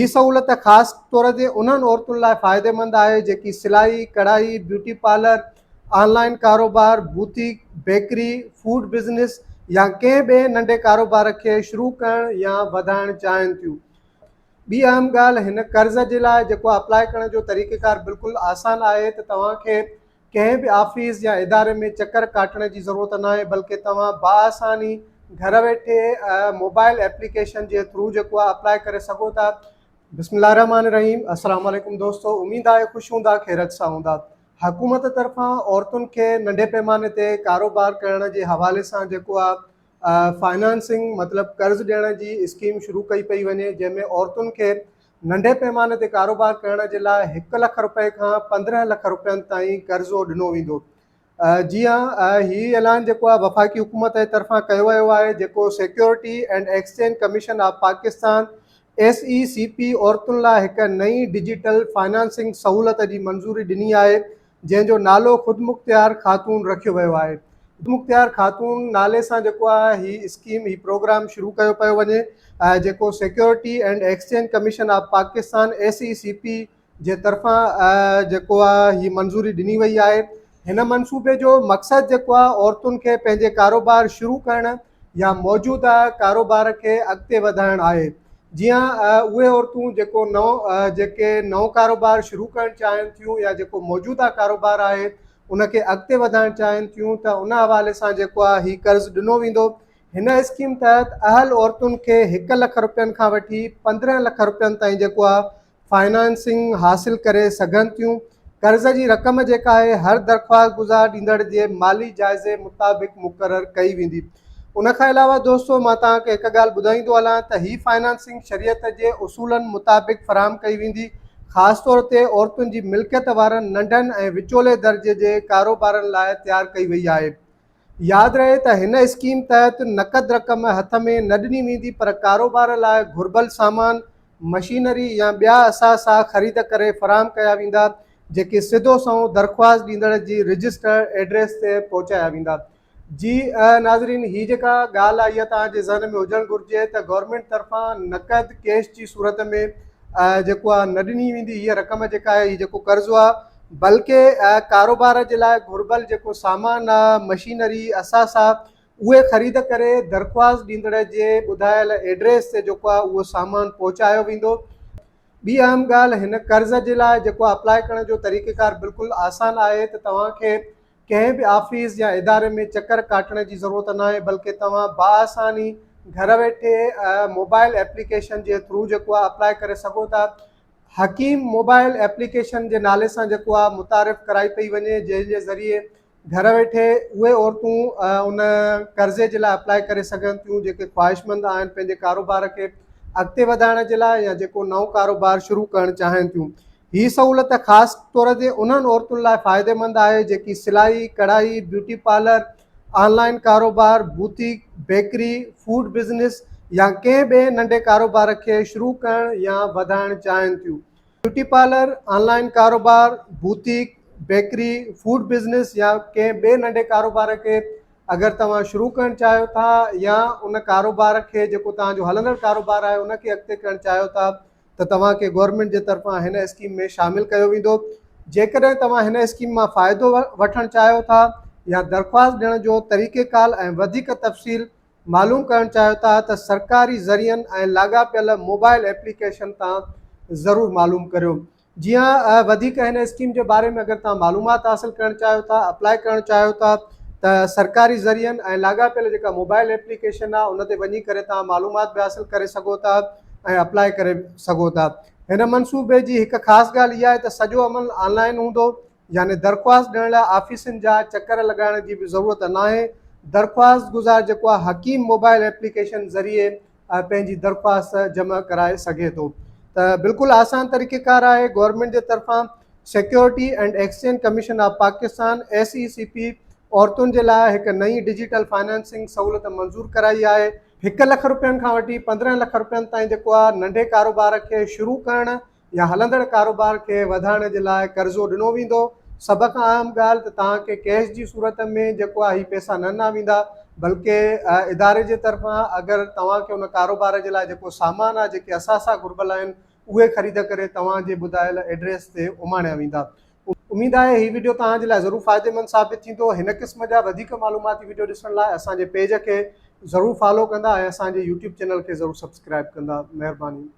ही सहूलत ख़ासि तौर ते उन्हनि औरतुनि लाइ फ़ाइदेमंद आहे जेकी सिलाई, कढ़ाई, ब्यूटी पार्लर, ऑनलाइन कारोबार, बुटीक, बेकरी, फूड बिज़नेस या कंहिं ॿिए नंढे कारोबार खे शुरू करणु या वधाइणु चाहिनि थियूं। ॿी अहम ॻाल्हि, हिन कर्ज़ जे लाइ जेको अप्लाई करण जो तरीक़ेकार बिल्कुलु आसान आहे त तव्हांखे कंहिं बि ऑफिस या इदारे में चकर काटण जी ज़रूरत न आहे, बल्कि तव्हां बाआसानी घर वेठे मोबाइल एप्लीकेशन जे थ्रू जेको आहे अप्लाई करे सघो था। बिस्मिल्लाहिर्रहमानिर्रहीम। अस्सलाम वालेकुम दोस्तों, उम्मीद आहे ख़ुशि हूंदा, ख़ैरत सां हूंदा। हुकूमत तरफ़ां औरतुनि खे नंढे पैमाने ते कारोबार करण जे हवाले सां जेको आहे फाइनेंसिंग मतिलबु कर्ज़ ॾियण जी स्कीम शुरू कई पई वञे, जंहिंमें औरतुनि खे नंढे पैमाने ते कारोबार करण जे लाइ 1 लख रुपए खां 15 लख रुपयनि ताईं कर्ज़ो ॾिनो वेंदो। जीअं हीउ ऐलान जेको आहे वफ़ाक़ी हुकूमत जे तरफ़ां कयो वियो आहे, जेको security and exchange commission of Pakistan SECP औरतुनि लाइ हिकु नई डिजिटल फाइनेंसिंग सहूलत जी मंज़ूरी ॾिनी आहे, जंहिंजो नालो ख़ुदमुख्तियार ख़ातून रखियो वियो आहे। ख़ुदमुख्तियार ख़ातून नाले सां जेको आहे हीउ स्कीम, हीउ प्रोग्राम शुरू कयो पियो वञे, जेको security and exchange commission of Pakistan SECP जे तरफ़ां जेको आहे हीउ मंज़ूरी ॾिनी वई आहे। हिन मनसूबे जो मक़सदु जेको आहे औरतुनि खे पंहिंजे कारोबार शुरू करणु या मौजूदा कारोबार खे अॻिते वधाइणु आहे। जीअं उहे औरतूं जेके नओं कारोबार शुरू करणु चाहिनि थियूं या जेको मौजूदा कारोबार आहे उनखे अॻिते वधाइणु चाहिनि थियूं, त उन हवाले सां जेको आहे हीउ कर्ज़ ॾिनो वेंदो। हिन स्कीम तहत अहल औरतुनि खे 1 लख रुपयनि खां वठी 15 लख रुपयनि ताईं जेको आहे फाइनेंसिंग हासिलु करे सघनि थियूं। कर्ज़ जी रक़म जेका आहे हर दरख़्वास्त गुज़ार ॾींदड़ जे माली जाइज़े मुताबिक़ मुक़ररु कई वेंदी। उन खां अलावा दोस्तों, मां तव्हांखे हिकु ॻाल्हि ॿुधाईंदो हलां त हीअ फाइनेंसिंग शरीयत जे उसूलनि मुताबिक़ फ़राहम कई वेंदी। ख़ासि तौर ते औरतुनि जी मिल्कियत वारनि नंढनि ऐं विचोले दर्जे जे कारोबारनि लाइ तयारु कई वई आहे। यादि रहे त हिन स्कीम तहत नक़द रक़म हथ में न ॾिनी वेंदी, पर कारोबार लाइ घुर्बल सामान, मशीनरी या ॿिया असासा ख़रीद करे फ़राहम कया वेंदा, जेके सिधो संओं दरख़्वास्त ॾींदड़ जी रजिस्टर एड्रेस ते पहुचाया वेंदा। जी नाज़रीन, हीअ जेका ॻाल्हि आहे इहा तव्हांजे ज़हन में हुजणु घुरिजे त गवर्नमेंट तरफ़ां नक़द कैश जी सूरत में जेको आहे न ॾिनी वेंदी हीअ रक़म जेका आहे, हीअ जेको कर्ज़ो आहे, बल्कि कारोबार जे लाइ घुर्बल जेको सामान आहे, मशीनरी, असासा, उहे ख़रीद करे दरख़्वास्त ॾींदड़ जे ॿुधायल एड्रेस ते जेको आहे उहो सामान पहुचायो वेंदो। ॿी अहम ॻाल्हि, हिन कर्ज़ जे लाइ जेको अप्लाई करण जो तरीक़ेकार बिल्कुलु आसान आहे त तव्हांखे कंहिं बि ऑफिस या इदारे में चकर काटण जी ज़रूरत न आहे, बल्कि तव्हां बाआसानी घर वेठे मोबाइल एप्लीकेशन जे थ्रू जेको आहे अप्लाई करे सघो था। हकीम मोबाइल एप्लीकेशन जे नाले सां जेको आहे मुतारिफ़ कराई पई वञे, जंहिंजे ज़रिए घर वेठे उहे औरतूं उन कर्ज़े जे लाइ अप्लाई करे सघनि थियूं जेके ख़्वाहिशमंद आहिनि पंहिंजे कारोबार खे अॻिते वधाइण जे लाइ या जेको नओं कारोबार शुरू करणु चाहिनि थियूं। हीअ सहूलत ख़ासि तौर ते उन्हनि औरतुनि लाइ फ़ाइदेमंद आहे जेकी सिलाई, कढ़ाई, ब्यूटी पार्लर, ऑनलाइन कारोबार, बुटीक, बेकरी, फूड बिज़नेस या कंहिं ॿिए नंढे कारोबार खे शुरू करणु या वधाइणु चाहिनि थियूं। ब्यूटी पार्लर, ऑनलाइन कारोबार, बुटीक, बेकरी, फूड बिज़नेस या कंहिं ॿिए नंढे कारोबार खे अगरि तव्हां शुरू करणु चाहियो था या उन कारोबार खे जेको तव्हांजो हलंदड़ कारोबार आहे उनखे अॻिते करणु चाहियो था, त तव्हांखे गवर्नमेंट जे तरफ़ां हिन स्कीम में शामिलु कयो वेंदो। जेकॾहिं तव्हां हिन स्कीम मां फ़ाइदो वठणु चाहियो था या दरख़्वास्त ॾियण जो तरीक़ेकार ऐं वधीक तफ़सील मालूम करणु चाहियो था, त सरकारी ज़रियनि ऐं लाॻापियल मोबाइल एप्लीकेशन तां ज़रूरु मालूम करियो। जीअं वधीक हिन स्कीम जे बारे में अगरि तव्हां मालूमात हासिलु करणु चाहियो था, अप्लाई करणु चाहियो था, त सरकारी ज़रियनि ऐं लाॻापियल जेका मोबाइल एप्लीकेशन आहे उन ते वञी करे तव्हां मालूमात बि हासिलु करे सघो था ऐं अप्लाई करे सघो था। हिन मनसूबे जी हिकु ख़ासि ॻाल्हि इहा आहे त सॼो अमल ऑनलाइन हूंदो, यानी दरख़्वास्त ॾियण लाइ ऑफिसनि जा चकर लॻाइण जी बि ज़रूरत न आहे। दरख़्वास्त गुज़ार जेको आहे हकीम मोबाइल एप्लीकेशन ज़रिए पंहिंजी दरख़्वास्त जमा कराए सघे थो। त बिल्कुलु आसान तरीक़ेकार आहे। गवर्नमेंट जे तरफ़ां security and exchange commission of Pakistan SECP औरतुनि जे लाइ हिकु नई डिजिटल फाइनेंसिंग सहूलत मंज़ूर कराई आहे। 1 लख रुपयनि खां वठी 15 लख रुपयनि ताईं जेको आहे नंढे कारोबार खे शुरू करणु या हलंदड़ कारोबार खे वधाइण जे लाइ कर्ज़ो ॾिनो वेंदो। सभ खां अहम ॻाल्हि त तव्हांखे कैश जी सूरत में जेको आहे हीअ पैसा न ॾिना वेंदा, बल्कि इदारे जे तरफ़ां अगरि तव्हांखे उन कारोबार जे लाइ जेको सामान आहे, जेके असासा घुर्बल आहिनि, उहे ख़रीद करे तव्हांजे ॿुधायल एड्रेस ते उमाणिया वेंदा। उमेद आहे हीउ वीडियो तव्हांजे लाइ ज़रूरु फ़ाइदेमंद साबित थींदो। हिन क़िस्म जा वधीक मालूमाती वीडियो ॾिसण लाइ असांजे पेज खे ज़रूरु फॉलो कंदा ऐं असांजे यूट्यूब चैनल खे ज़रूरु सब्सक्राइब कंदा। महिरबानी।